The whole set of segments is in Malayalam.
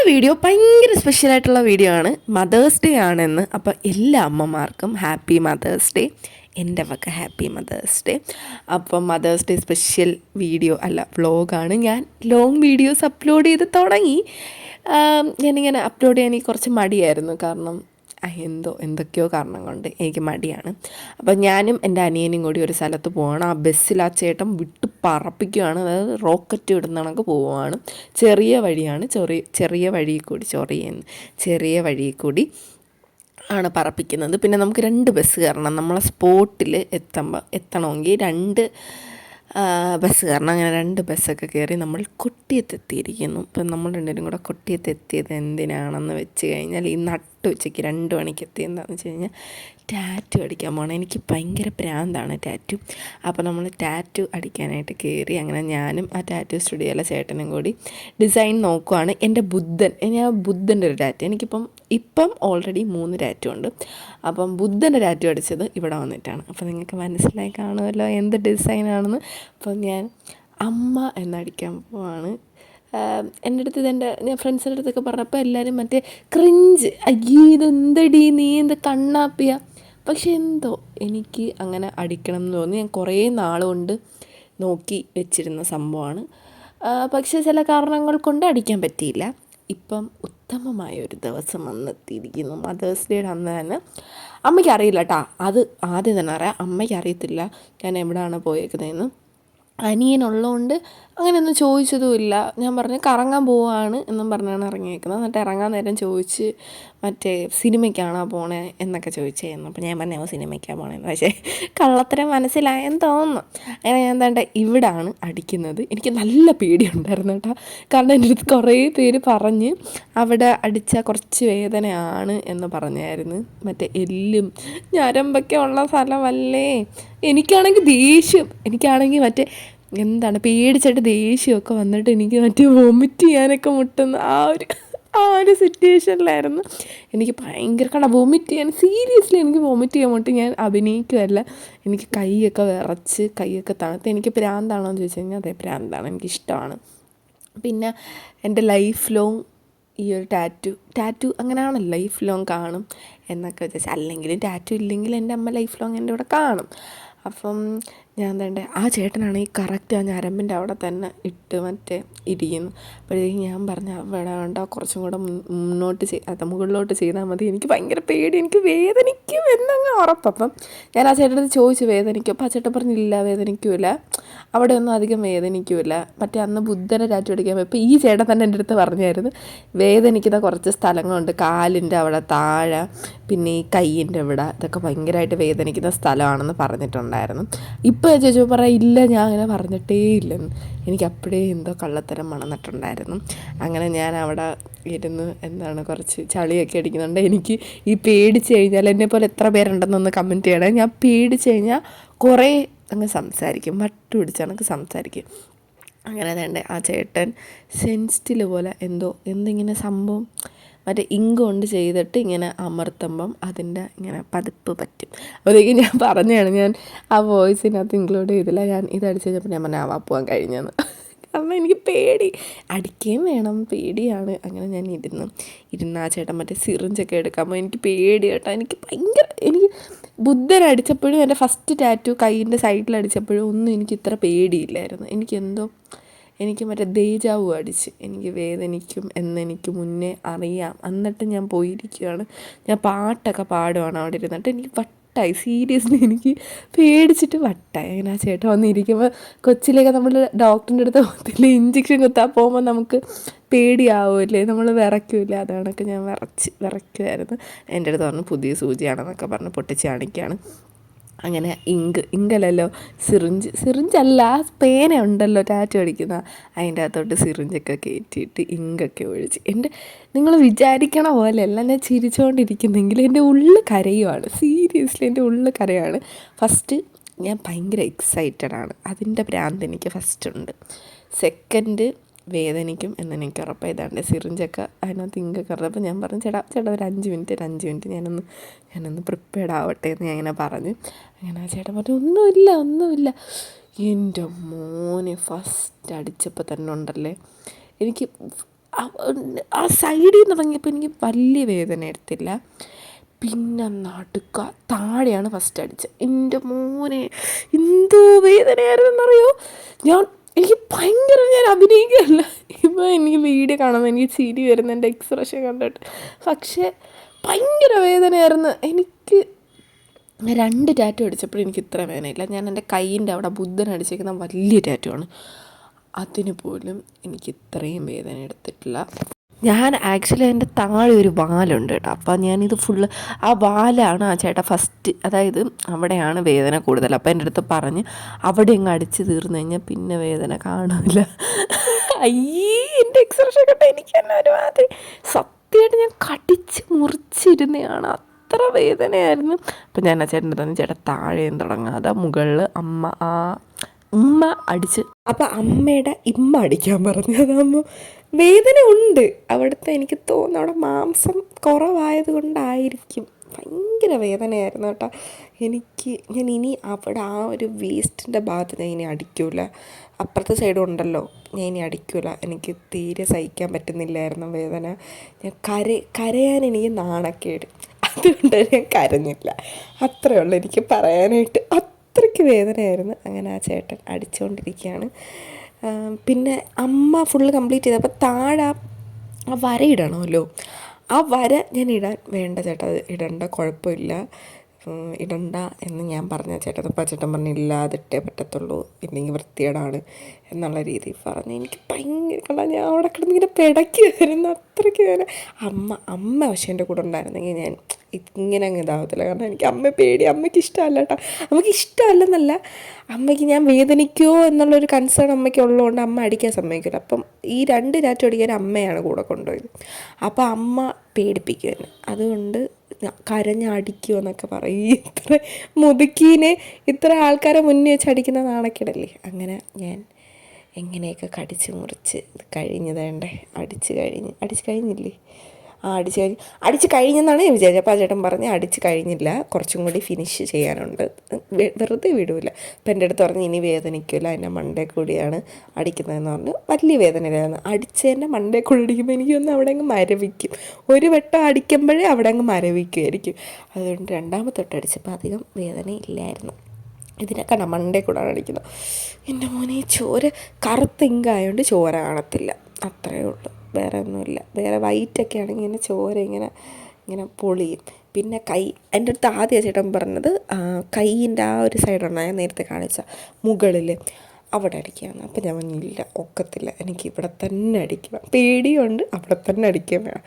വീഡിയോ ഭയങ്കര സ്പെഷ്യലായിട്ടുള്ള വീഡിയോ ആണ്. മദേഴ്സ് ഡേ ആണെന്ന്. അപ്പോൾ എല്ലാ അമ്മമാർക്കും ഹാപ്പി മദേഴ്സ് ഡേ. എൻ്റെ വക ഹാപ്പി മദേഴ്സ് ഡേ. അപ്പം മദേഴ്സ് ഡേ സ്പെഷ്യൽ വീഡിയോ അല്ല, വ്ളോഗാണ്. ഞാൻ ലോങ് വീഡിയോസ് അപ്ലോഡ് ചെയ്ത് തുടങ്ങി. ഞാനിങ്ങനെ അപ്ലോഡ് ചെയ്യാൻ കുറച്ച് മടിയായിരുന്നു. കാരണം എന്തൊക്കെയോ കാരണം കൊണ്ട് എനിക്ക് മടിയാണ്. അപ്പം ഞാനും എൻ്റെ അനിയനും കൂടി ഒരു സ്ഥലത്ത് പോവുകയാണ്. ആ ബസ്സിൽ ആ ചേട്ടൻ വിട്ട് പറപ്പിക്കുകയാണ്. അതായത് റോക്കറ്റ് വിടുന്ന കണക്ക് പോവുകയാണ്. ചെറിയ വഴിയാണ്, ചെറിയ വഴിയിൽ കൂടി ആണ് പറപ്പിക്കുന്നത്. പിന്നെ നമുക്ക് 2 ബസ് കയറണം. നമ്മളെ സ്പോട്ടിൽ എത്തണമെങ്കിൽ 2 ബസ് കയറണം. അങ്ങനെ 2 ബസ്സൊക്കെ കയറി നമ്മൾ കൊട്ടിയത്തെത്തിയിരിക്കുന്നു. ഇപ്പം നമ്മൾ രണ്ടുപേരും കൂടെ കൊട്ടിയത്തെത്തിയത് എന്തിനാണെന്ന് വെച്ച് കഴിഞ്ഞാൽ, ഈ ഉച്ചയ്ക്ക് 2 മണിക്ക് എത്തിയെന്താണെന്ന് വെച്ച് കഴിഞ്ഞാൽ ടാറ്റു അടിക്കാൻ പോകണം. എനിക്ക് ഭയങ്കര പ്രാന്താണ് ടാറ്റു. അപ്പോൾ നമ്മൾ ടാറ്റു അടിക്കാനായിട്ട് കയറി. അങ്ങനെ ഞാനും ആ ടാറ്റു സ്റ്റുഡിയോയിലെ ചേട്ടനും കൂടി ഡിസൈൻ നോക്കുവാണ്. എൻ്റെ ബുദ്ധൻ്റെ ഒരു ടാറ്റു. ഇപ്പം ഓൾറെഡി 3 ടാറ്റു ഉണ്ട്. അപ്പം ബുദ്ധൻ്റെ ടാറ്റു അടിച്ചത് ഇവിടെ വന്നിട്ടാണ്. അപ്പോൾ നിങ്ങൾക്ക് മനസ്സിലായി കാണുമല്ലോ എന്ത് ഡിസൈനാണെന്ന്. അപ്പം ഞാൻ അമ്മ എന്നടിക്കാൻ പോവാണ്. എൻ്റെ അടുത്ത് ഞാൻ ഫ്രണ്ട്സിൻ്റെ അടുത്തൊക്കെ പറഞ്ഞപ്പോൾ എല്ലാവരും മറ്റേ ക്രിഞ്ച്, അയ്യേ ഇതെന്തടി നീ എന്ത് കണ്ണാപ്പിയ. പക്ഷെ എന്തോ എനിക്ക് അങ്ങനെ അടിക്കണം എന്ന് തോന്നി. ഞാൻ കുറേ നാളുകൊണ്ട് നോക്കി വെച്ചിരുന്ന സംഭവമാണ്. പക്ഷേ ചില കാരണങ്ങൾ കൊണ്ട് അടിക്കാൻ പറ്റിയില്ല. ഇപ്പം ഉത്തമമായ ഒരു ദിവസം വന്നെത്തിയിരിക്കുന്നു. മദേഴ്സ് ഡേയുടെ അന്ന് തന്നെ. അമ്മയ്ക്ക് അറിയില്ല കേട്ടോ, അത് ആദ്യം തന്നെ അറിയാം. അമ്മയ്ക്ക് അറിയത്തില്ല ഞാൻ എവിടെയാണ് പോയേക്കുന്നതെന്ന്. അനിയനുള്ളതുകൊണ്ട് അങ്ങനെയൊന്നും ചോദിച്ചതുമില്ല. ഞാൻ പറഞ്ഞു കറങ്ങാൻ പോവാണ് എന്നും പറഞ്ഞാണ് ഇറങ്ങിയേക്കുന്നത്. എന്നിട്ട് ഇറങ്ങാൻ നേരം ചോദിച്ച് മറ്റേ സിനിമയ്ക്കാണോ പോണേ എന്നൊക്കെ ചോദിച്ചായിരുന്നു. അപ്പോൾ ഞാൻ പറഞ്ഞു സിനിമയ്ക്കാണ് പോണേന്ന്. പക്ഷേ കള്ളത്തരം മനസ്സിലായെന്ന് തോന്നുന്നു. അങ്ങനെ ഞാൻ എന്താണ്ട് ഇവിടാണ് അടിക്കുന്നത്. എനിക്ക് നല്ല പേടിയുണ്ടായിരുന്നു കേട്ടോ. കാരണം എൻ്റെ അടുത്ത് കുറേ പേര് പറഞ്ഞ് അവിടെ അടിച്ചാൽ കുറച്ച് വേദനയാണ് എന്ന് പറഞ്ഞായിരുന്നു. മറ്റേ എല്ലും ഞരമ്പൊക്കെ ഉള്ള സ്ഥലമല്ലേ. എനിക്കാണെങ്കിൽ മറ്റേ പേടിച്ചിട്ട് ദേഷ്യമൊക്കെ വന്നിട്ട് എനിക്ക് വൊമിറ്റ് ചെയ്യാനൊക്കെ മുട്ടുന്ന ആ ഒരു സിറ്റുവേഷനിലായിരുന്നു. എനിക്ക് ഭയങ്കര വൊമിറ്റ് ചെയ്യാൻ, സീരിയസ്ലി എനിക്ക് വൊമിറ്റ് ചെയ്യാൻ മുട്ടി. ഞാൻ അഭിനയിക്കുമല്ല. എനിക്ക് കൈയൊക്കെ വിറച്ച്, കൈയൊക്കെ തണുത്ത്. എനിക്ക് പ്രാന്താണോ എന്ന് ചോദിച്ചു കഴിഞ്ഞാൽ അതെ, പ്രാന്താണ്. എനിക്കിഷ്ടമാണ്. പിന്നെ എൻ്റെ ലൈഫ് ലോങ് ഈ ഒരു ടാറ്റു അങ്ങനെയാണല്ലോ, ലൈഫ് ലോങ് കാണും എന്നൊക്കെ വിചാരിച്ചു. അല്ലെങ്കിലും ടാറ്റു ഇല്ലെങ്കിൽ എൻ്റെ അമ്മ ലൈഫ് ലോങ് എൻ്റെ കൂടെ കാണും. അപ്പം ഞാൻ ആ ചേട്ടനാണെങ്കിൽ കറക്റ്റ് ആ ഞരമ്പിൻ്റെ അവിടെ തന്നെ ഇട്ട് ഇരിക്കുന്നു. അപ്പോഴേക്കും ഞാൻ പറഞ്ഞു അവിടെ വേണ്ട, കുറച്ചും കൂടെ മുകളിലോട്ട് ചെയ്താൽ മതി. എനിക്ക് ഭയങ്കര പേടി, എനിക്ക് വേദനിക്കും എന്നങ്ങ് ഉറപ്പപ്പം ഞാൻ ആ ചേട്ടനടുത്ത് ചോദിച്ചു വേദനിക്കും. അപ്പോൾ ആ ചേട്ടൻ പറഞ്ഞില്ല വേദനിക്കില്ല, അവിടെ ഒന്നും അധികം വേദനിക്കില്ല. അന്ന് ബുദ്ധനെ ടാറ്റു അടിക്കാൻ പോയപ്പോൾ ഈ ചേട്ടൻ തന്നെ എൻ്റെ അടുത്ത് പറഞ്ഞായിരുന്നു വേദനിക്കുന്ന കുറച്ച് സ്ഥലങ്ങളുണ്ട്, കാലിൻ്റെ അവിടെ താഴെ, പിന്നെ ഈ കയ്യിൻ്റെ ഇവിടെ, ഇതൊക്കെ ഭയങ്കരമായിട്ട് വേദനിക്കുന്ന സ്ഥലമാണെന്ന് പറഞ്ഞിട്ടുണ്ടായിരുന്നു. ഇപ്പോൾ ചേച്ചി ഇല്ല, ഞാൻ അങ്ങനെ പറഞ്ഞിട്ടേ ഇല്ലെന്ന്. എനിക്ക് അപ്പോഴേ എന്തോ കള്ളത്തരം മണന്നിട്ടുണ്ടായിരുന്നു. അങ്ങനെ ഞാൻ അവിടെ ഇരുന്ന് കുറച്ച് ചളിയൊക്കെ അടിക്കുന്നുണ്ട്. എനിക്ക് ഈ പേടിച്ച് കഴിഞ്ഞാൽ, എന്നെപ്പോലെ എത്ര പേരുണ്ടെന്നൊന്ന് കമൻറ്റ് ചെയ്യണേ. ഞാൻ പേടിച്ച് കഴിഞ്ഞാൽ കുറേ അങ്ങ് സംസാരിക്കും, പിടിച്ച് സംസാരിക്കും. അങ്ങനെ ആ ചേട്ടൻ സെൻസിറ്റിൽ പോലെ എന്തിങ്ങനെ സംഭവം ഇങ്ക് കൊണ്ട് ചെയ്തിട്ട് ഇങ്ങനെ അമർത്തുമ്പം അതിൻ്റെ ഇങ്ങനെ പതിപ്പ് പറ്റും. അപ്പോഴേക്കും ഞാൻ പറഞ്ഞതാണ്, ഞാൻ ആ വോയിസിനകത്ത് ഇൻക്ലൂഡ് ചെയ്തില്ല. ഞാൻ ഇതടിച്ച് കഴിഞ്ഞപ്പോൾ ഞാൻ പറഞ്ഞാൽ പോകാൻ കഴിഞ്ഞെന്ന്. കാരണം എനിക്ക് പേടി, അടിക്കുകയും വേണം, പേടിയാണ്. അങ്ങനെ ഞാൻ ഇരുന്ന് ആ ചേട്ടൻ സിറിഞ്ചൊക്കെ എടുക്കുമ്പോൾ എനിക്ക് പേടി കേട്ടോ. എനിക്ക് ബുദ്ധനടിച്ചപ്പോഴും എൻ്റെ ഫസ്റ്റ് ടാറ്റു കൈയിൻ്റെ സൈഡിലടിച്ചപ്പോഴും ഒന്നും എനിക്ക് ഇത്ര പേടിയില്ലായിരുന്നു. എനിക്ക് ദേജാവു അടിച്ച് എനിക്ക് വേദനിക്കും എന്നെനിക്ക് മുന്നേ അറിയാം. എന്നിട്ട് ഞാൻ പോയിരിക്കുകയാണ്. ഞാൻ പാട്ടൊക്കെ പാടുവാണ് അവിടെ ഇരുന്നിട്ട്. എനിക്ക് വട്ടായി, സീരിയസ്ലി എനിക്ക് പേടിച്ചിട്ട് വട്ടായി. അങ്ങനെ ആ ചേട്ടൻ വന്നിരിക്കുമ്പോൾ, കൊച്ചിലേക്ക് നമ്മൾ ഡോക്ടറിൻ്റെ അടുത്ത് പോകത്തില്ലേ, ഇഞ്ചക്ഷൻ കുത്താൻ പോകുമ്പോൾ നമുക്ക് പേടിയാവില്ലേ, നമ്മൾ വിറയ്ക്കില്ല. അതാണൊക്കെ ഞാൻ വിറയ്ക്കുമായിരുന്നു. എൻ്റെ അടുത്ത് പറഞ്ഞു പുതിയ സൂചിയാണെന്നൊക്കെ പറഞ്ഞ് പൊട്ടിച്ച് കാണിക്കുകയാണ്. അങ്ങനെ ഇങ്കല്ലല്ലോ, സിറിഞ്ചല്ല, പേന ഉണ്ടല്ലോ ടാറ്റു അടിക്കുന്ന, അതിൻ്റെ അകത്തോട്ട് സിറിഞ്ചൊക്കെ കയറ്റിയിട്ട് ഇങ്കൊക്കെ ഒഴിച്ച് നിങ്ങൾ വിചാരിക്കണ പോലെയല്ല ഞാൻ ചിരിച്ചുകൊണ്ടിരിക്കുന്നെങ്കിൽ എൻ്റെ ഉള്ളിൽ കരയുവാണ്. സീരിയസ്ലി എൻ്റെ ഉള്ളിൽ കരയാണ്. ഫസ്റ്റ് ഞാൻ ഭയങ്കര എക്സൈറ്റഡാണ്, അതിൻ്റെ ഭ്രാന്ത് എനിക്ക് ഫസ്റ്റ് ഉണ്ട്. സെക്കൻഡ് വേദനിക്കും എന്നെനിക്ക് ഉറപ്പാണ്. ഇതാണ്ട് സിറിഞ്ചൊക്കെ അതിനകത്ത് ഇങ്കൊക്കെ അറിഞ്ഞപ്പോൾ ഞാൻ പറഞ്ഞു ചേട്ടാ ഒരു 5 മിനിറ്റ് ഞാനൊന്ന് പ്രിപ്പയർഡ് ആവട്ടെ എന്ന് ഞാൻ ഇങ്ങനെ പറഞ്ഞു. അങ്ങനെ ആ ചേട്ടൻ പറഞ്ഞു ഒന്നുമില്ല. എൻ്റെ മോനെ ഫസ്റ്റ് അടിച്ചപ്പോൾ തന്നെ ഉണ്ടല്ലേ, എനിക്ക് ആ സൈഡിൽ നിന്ന് തുടങ്ങിയപ്പോൾ എനിക്ക് വലിയ വേദന എടുത്തില്ല. പിന്നെ നടുക്ക താഴെയാണ് ഫസ്റ്റ് അടിച്ചത്. എൻ്റെ മോനെ എന്തോ വേദനയായിരുന്നെന്നറിയോ. എനിക്ക് ഭയങ്കര, ഞാൻ അഭിനയിക്കുകയല്ല, ഇപ്പോൾ എനിക്ക് വീഡിയോ കാണുമ്പോൾ എനിക്ക് ചിരി വരുന്നു എൻ്റെ എക്സ്പ്രഷൻ കണ്ടിട്ട്. പക്ഷേ ഭയങ്കര വേദനയായിരുന്നു എനിക്ക്. 2 ടാറ്റു അടിച്ചപ്പോഴും എനിക്ക് ഇത്ര വേദനയില്ല. ഞാൻ എൻ്റെ കൈയിൻ്റെ അവിടെ ബുദ്ധൻ അടിച്ചിരിക്കുന്ന വലിയ ടാറ്റു ആണ്, അതിന് പോലും എനിക്ക് ഇത്രയും വേദന എടുത്തിട്ടില്ല. ഞാൻ ആക്ച്വലി എൻ്റെ താഴെ ഒരു വാലുണ്ട് കേട്ടോ. അപ്പോൾ ഞാനിത് ഫുള്ള് ആ വാലാണ് ആ ചേട്ടാ ഫസ്റ്റ്, അതായത് അവിടെയാണ് വേദന കൂടുതൽ. അപ്പോൾ എൻ്റെ അടുത്ത് പറഞ്ഞ് അവിടെ അങ്ങ് അടിച്ച് തീർന്നു കഴിഞ്ഞാൽ പിന്നെ വേദന കാണില്ല. അയ്യേ, എൻ്റെ എക്സ്പ്രഷൻ കേട്ടോ എനിക്ക് തന്നെ ഒരുമാതിരി. സത്യമായിട്ട് ഞാൻ കടിച്ച് മുറിച്ചിരുന്നതാണ്, അത്ര വേദനയായിരുന്നു. അപ്പം ഞാൻ ആ ചേട്ടൻ്റെ തന്നെ ചേട്ടാ താഴെയും തുടങ്ങാതെ മുകളിൽ ഉമ്മ അടിച്ച്, അപ്പം അമ്മയുടെ ഇമ്മ അടിക്കാൻ പറഞ്ഞു. അതാകുമ്പോൾ വേദന ഉണ്ട് അവിടുത്തെ, എനിക്ക് തോന്നുന്നു അവിടെ മാംസം കുറവായത് കൊണ്ടായിരിക്കും. ഭയങ്കര വേദനയായിരുന്നു കേട്ടോ ഞാൻ ഇനി അവിടെ ആ ഒരു വേസ്റ്റിൻ്റെ ഭാഗത്ത് ഞാൻ ഇനി അടിക്കൂല. അപ്പുറത്തെ സൈഡും ഉണ്ടല്ലോ, ഞാൻ ഇനി അടിക്കൂല. എനിക്ക് തീരെ സഹിക്കാൻ പറ്റുന്നില്ലായിരുന്നു വേദന. ഞാൻ കരയാൻ എനിക്ക് നാണക്കേട്, അതുകൊണ്ട് ഞാൻ കരഞ്ഞില്ല. അത്രയേ ഉള്ളൂ എനിക്ക് പറയാനായിട്ട്. അത്രയ്ക്ക് വേദനയായിരുന്നു. അങ്ങനെ ആ ചേട്ടൻ അടിച്ചുകൊണ്ടിരിക്കുകയാണ്. പിന്നെ അമ്മ ഫുള്ള് കംപ്ലീറ്റ് ചെയ്ത്, അപ്പോൾ താഴെ ആ വര ഇടണമല്ലോ. ആ വര ഞാൻ വേണ്ട ചേട്ടാ, അത് ഇടണ്ട, കുഴപ്പമില്ല, ഇടണ്ട എന്ന് ഞാൻ പറഞ്ഞ ചേട്ടൻ. അപ്പോൾ ചേട്ടൻ പറഞ്ഞില്ല, അതിട്ടേ പറ്റത്തുള്ളൂ, ഇല്ലെങ്കിൽ വൃത്തികേടാണ് എന്നുള്ള രീതിയിൽ പറഞ്ഞ്. എനിക്ക് ഭയങ്കര ഞാൻ അവിടെ കിടന്നിങ്ങനെ പിടയ്ക്ക് വരുന്ന അത്രയ്ക്ക് വേദന. അമ്മ പക്ഷേ എൻ്റെ കൂടെ ഉണ്ടായിരുന്നെങ്കിൽ ഞാൻ ഇങ്ങനെ അങ്ങ് ഇതാവത്തില്ല. കാരണം എനിക്ക് അമ്മ പേടി, അമ്മയ്ക്ക് ഇഷ്ടമല്ല കേട്ടോ. അമ്മയ്ക്ക് ഇഷ്ടമല്ലെന്നല്ല, അമ്മയ്ക്ക് ഞാൻ വേദനിക്കുമോ എന്നുള്ളൊരു കൺസേൺ അമ്മയ്ക്ക് ഉള്ളതുകൊണ്ട് അമ്മ അടിക്കാൻ സമ്മതിക്കില്ല. അപ്പം ഈ 2 ടാറ്റു അടിക്കാൻ അമ്മയാണ് കൂടെ കൊണ്ടുപോയത്. അപ്പോൾ അമ്മ പേടിപ്പിക്കുമെന്ന്, അതുകൊണ്ട് കരഞ്ഞടിക്കുമോ എന്നൊക്കെ പറയും. ഇത്ര മുതുക്കീനെ ഇത്ര ആൾക്കാരെ മുന്നേ വെച്ച് അടിക്കുന്ന നാണക്കേടല്ലേ. അങ്ങനെ ഞാൻ എങ്ങനെയൊക്കെ കടിച്ച് മുറിച്ച് ഇത് കഴിഞ്ഞതേണ്ടേ, അടിച്ച് കഴിഞ്ഞില്ലേ, അടിച്ച് കഴിഞ്ഞെന്നാണ് ഞാൻ വിചാരിച്ചത്. അപ്പോൾ ആ ചേട്ടൻ പറഞ്ഞ് അടിച്ച് കഴിഞ്ഞില്ല, കുറച്ചും കൂടി ഫിനിഷ് ചെയ്യാനുണ്ട്, വെറുതെ വിടൂല. അപ്പം എൻ്റെ അടുത്ത് പറഞ്ഞ് ഇനി വേദനിക്കില്ല, എൻ്റെ മണ്ടേ കൂടിയാണ് അടിക്കുന്നതെന്ന് പറഞ്ഞ്. വലിയ വേദനയിലായിരുന്നു. അടിച്ചതിൻ്റെ മണ്ടേ കൂടി അടിക്കുമ്പോൾ എനിക്കൊന്ന് അവിടെ അങ്ങ് മരവിക്കും. ഒരു വട്ടം അടിക്കുമ്പോഴേ അവിടെ അങ്ങ് മരവിക്കുമായിരിക്കും. അതുകൊണ്ട് 2ാമത്തെ തൊട്ട് അടിച്ചപ്പോൾ അധികം വേദന ഇല്ലായിരുന്നു. ഇതിനൊക്കെ മണ്ടേ കൂടാണ് അടിക്കുന്നത്. എൻ്റെ മോനെ ചോര കറുത്ത ഇങ്കായതുകൊണ്ട് ചോര കാണത്തില്ല, അത്രയേ ഉള്ളൂ, വേറെ ഒന്നുമില്ല. വേറെ വൈറ്റൊക്കെ ആണെങ്കിൽ ഇങ്ങനെ ചോര ഇങ്ങനെ പൊളിയും. പിന്നെ എൻ്റെ അടുത്ത് ആദ്യം ചേട്ടൻ പറഞ്ഞത് കൈയിൻ്റെ ആ ഒരു സൈഡുണ്ട്, ഞാൻ നേരത്തെ കാണിച്ച മുകളിൽ അവിടെ അടിക്കാമെന്ന്. അപ്പം ഞാൻ പറഞ്ഞില്ല, ഒക്കത്തില്ല, എനിക്ക് ഇവിടെ തന്നെ അടിക്കണം, പേടിയുണ്ട്, അവിടെ തന്നെ അടിക്കാൻ വേണം.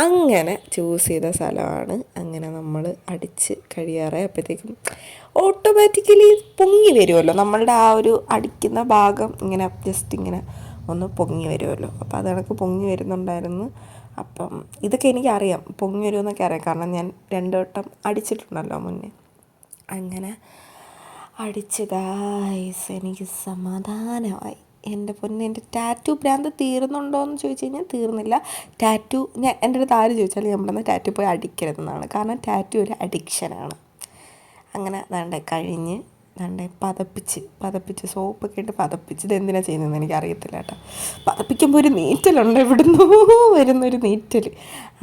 അങ്ങനെ ചൂസ് ചെയ്ത സ്ഥലമാണ്. അങ്ങനെ നമ്മൾ അടിച്ച് കഴിയാറായപ്പോഴത്തേക്കും ഓട്ടോമാറ്റിക്കലി പൊങ്ങി വരുമല്ലോ നമ്മളുടെ ആ ഒരു അടിക്കുന്ന ഭാഗം, ഇങ്ങനെ ജസ്റ്റ് ഇങ്ങനെ ഒന്ന് പൊങ്ങി വരുമല്ലോ. അപ്പോൾ അത് കണക്ക് പൊങ്ങി വരുന്നുണ്ടായിരുന്നു. അപ്പം ഇതൊക്കെ എനിക്കറിയാം, പൊങ്ങി വരുമെന്നൊക്കെ അറിയാം, കാരണം ഞാൻ 2 വട്ടം അടിച്ചിട്ടുണ്ടല്ലോ മുന്നേ. അങ്ങനെ അടിച്ചതായി എനിക്ക് സമാധാനമായി. എൻ്റെ പൊന്നെ, എൻ്റെ ടാറ്റു ഭ്രാന്ത് തീർന്നുണ്ടോ എന്ന് ചോദിച്ചു കഴിഞ്ഞാൽ തീർന്നില്ല. ടാറ്റു എൻ്റെ അടുത്ത് ആര് ചോദിച്ചാലും ഞാൻ പറയുന്നത് ടാറ്റു പോയി അടിക്കരുതെന്നാണ്, കാരണം ടാറ്റു ഒരു അഡിക്ഷനാണ്. അങ്ങനെ കഴിഞ്ഞ് പതപ്പിച്ച് സോപ്പൊക്കെ ഇട്ട് പതപ്പിച്ച്. ഇതെന്തിനാണ് ചെയ്യുന്നതെന്ന് എനിക്കറിയത്തില്ല കേട്ടോ. പതപ്പിക്കുമ്പോൾ ഒരു നീറ്റലുണ്ട്, എവിടുന്നോ വരുന്നൊരു നീറ്റൽ.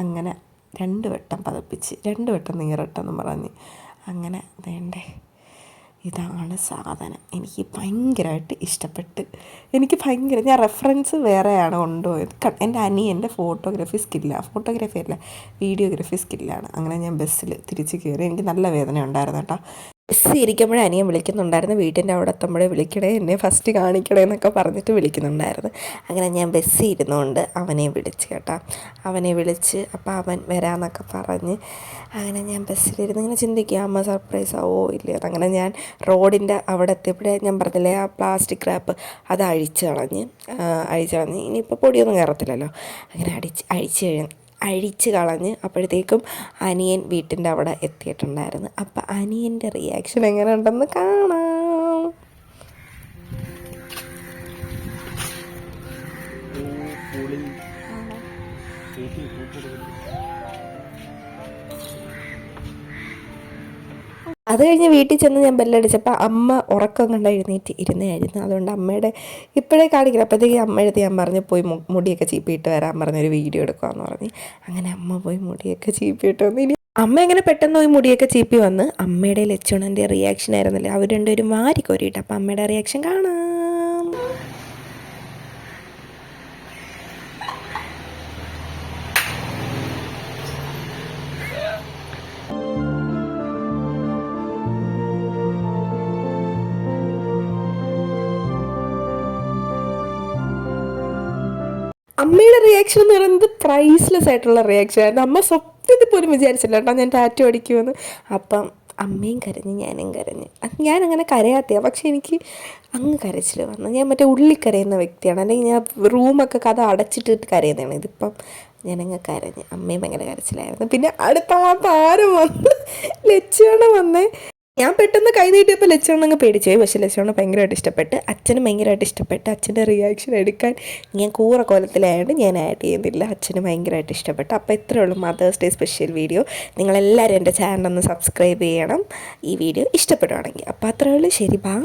അങ്ങനെ 2 വട്ടം പതപ്പിച്ച്, 2 വട്ടം നീറട്ടെന്ന് പറഞ്ഞ്. അങ്ങനെ ഇതാണ് സാധനം. എനിക്ക് ഭയങ്കരമായിട്ട് ഇഷ്ടപ്പെട്ട്, ഞാൻ റെഫറൻസ് വേറെയാണ് കൊണ്ടുപോയത്. എൻ്റെ അനിയൻ്റെ ഫോട്ടോഗ്രാഫി അല്ല, വീഡിയോഗ്രാഫി സ്കില്ലാണ്. അങ്ങനെ ഞാൻ ബസ്സിൽ തിരിച്ച് കയറി. എനിക്ക് നല്ല വേദന ഉണ്ടായിരുന്നു കേട്ടോ. ബസ് ഇരിക്കുമ്പോഴേ അനിയൻ വിളിക്കുന്നുണ്ടായിരുന്നു, വീട്ടിൻ്റെ അവിടെ എത്തുമ്പോഴേ വിളിക്കണേ, എന്നെ ഫസ്റ്റ് കാണിക്കണേ എന്നൊക്കെ പറഞ്ഞിട്ട് വിളിക്കുന്നുണ്ടായിരുന്നു. അങ്ങനെ ഞാൻ ബസ്സിൽ ഇരുന്നുകൊണ്ട് അവനെ വിളിച്ച് കേട്ടോ. അപ്പോൾ അവൻ വരാമെന്നൊക്കെ പറഞ്ഞ്. അങ്ങനെ ഞാൻ ബസ്സിലിരുന്ന് ഇങ്ങനെ ചിന്തിക്കുക, അമ്മ സർപ്രൈസ് ആവോ ഇല്ലയോ. അങ്ങനെ ഞാൻ റോഡിൻ്റെ അവിടെ എത്തിയപ്പോഴേ ഞാൻ പറഞ്ഞില്ലേ, ആ പ്ലാസ്റ്റിക് റാപ്പ് അത് അഴിച്ച് കളഞ്ഞ് ഇനിയിപ്പോൾ പൊടിയൊന്നും കയറത്തില്ലല്ലോ. അങ്ങനെ അഴിച്ച് കളഞ്ഞ് അപ്പോഴത്തേക്കും അനിയൻ വീട്ടിൻ്റെ അവിടെ എത്തിയിട്ടുണ്ടായിരുന്നു. അപ്പം അനിയൻ്റെ റിയാക്ഷൻ എങ്ങനെ ഉണ്ടെന്ന് കാണാം. അത് കഴിഞ്ഞ് വീട്ടിൽ ചെന്ന് ഞാൻ ബെല്ലടിച്ചപ്പോൾ അമ്മ ഉറക്കം കണ്ട എഴുന്നേറ്റ് ഇരുന്നായിരുന്നു. അതുകൊണ്ട് അമ്മയുടെ ഇപ്പോഴേ കാണിക്കില്ല. അപ്പോഴത്തേക്ക് അമ്മയുടെ ഞാൻ പറഞ്ഞു പോയി മുടിയൊക്കെ ചീപ്പിയിട്ട് വരാൻ പറഞ്ഞൊരു വീഡിയോ എടുക്കാമെന്ന് പറഞ്ഞ് അങ്ങനെ അമ്മ പോയി മുടിയൊക്കെ ചീപ്പിയിട്ട് വന്ന്. ഇനി അമ്മ എങ്ങനെ പെട്ടെന്ന് പോയി മുടിയൊക്കെ ചീപ്പി വന്ന് അമ്മയുടെ ലച്ചുണൻ്റെ റിയാക്ഷൻ ആയിരുന്നല്ലേ, അവർ രണ്ടുപേരും വാരിക്കോരിയിട്ട്. അപ്പം അമ്മയുടെ റിയാക്ഷൻ കാണാം. അമ്മയുടെ റിയാക്ഷൻ എന്ന് പറയുന്നത് പ്രൈസ്ലെസ് ആയിട്ടുള്ള റിയാക്ഷൻ ആയിരുന്നു. അമ്മ സ്വപ്നത്തിൽ പോലും വിചാരിച്ചില്ല കേട്ടോ ഞാൻ ടാറ്റു അടിക്കുമെന്ന്. അപ്പം അമ്മയും കരഞ്ഞ് ഞാനും കരഞ്ഞ്. ഞാനങ്ങനെ കരയാത്തയാണ്, പക്ഷേ എനിക്ക് അങ്ങ് കരച്ചിൽ വന്നു. ഞാൻ മറ്റേ ഉള്ളിൽ കരയുന്ന വ്യക്തിയാണ്, അല്ലെങ്കിൽ ഞാൻ റൂമൊക്കെ കഥ അടച്ചിട്ടിട്ട് കരയുന്നതാണ്. ഇതിപ്പം ഞാനങ്ങ് കരഞ്ഞ്. അമ്മയും ഭയങ്കര കരച്ചിലായിരുന്നു. പിന്നെ അടുത്ത മാസം ആരും വന്ന് ലച്ചുവണ്ണ വന്നേ. ഞാൻ പെട്ടെന്ന് കൈ നീട്ടിയപ്പോൾ ലച്ചുവണ്ണ അങ്ങ് പേടിച്ചു പോയി. പക്ഷേ ലച്ചുവണ്ണ ഭയങ്കരമായിട്ട് ഇഷ്ടപ്പെട്ട്, അച്ഛനും ഭയങ്കരമായിട്ട് ഇഷ്ടപ്പെട്ട്. അച്ഛൻ്റെ റിയാക്ഷൻ എടുക്കാൻ ഞാൻ കൂറ കോലത്തിലായതുകൊണ്ട് ഞാൻ ആഡ് ചെയ്യുന്നില്ല. അച്ഛനും ഭയങ്കരമായിട്ട് ഇഷ്ടപ്പെട്ടു. അപ്പോൾ ഇത്രയേ ഉള്ളൂ മദേഴ്സ് ഡേ സ്പെഷ്യൽ വീഡിയോ. നിങ്ങളെല്ലാവരും എൻ്റെ ചാനലൊന്ന് സബ്സ്ക്രൈബ് ചെയ്യണം ഈ വീഡിയോ ഇഷ്ടപ്പെടുവാണെങ്കിൽ. അപ്പോൾ അത്രയേ ഉള്ളൂ. ശരി, ബൈ.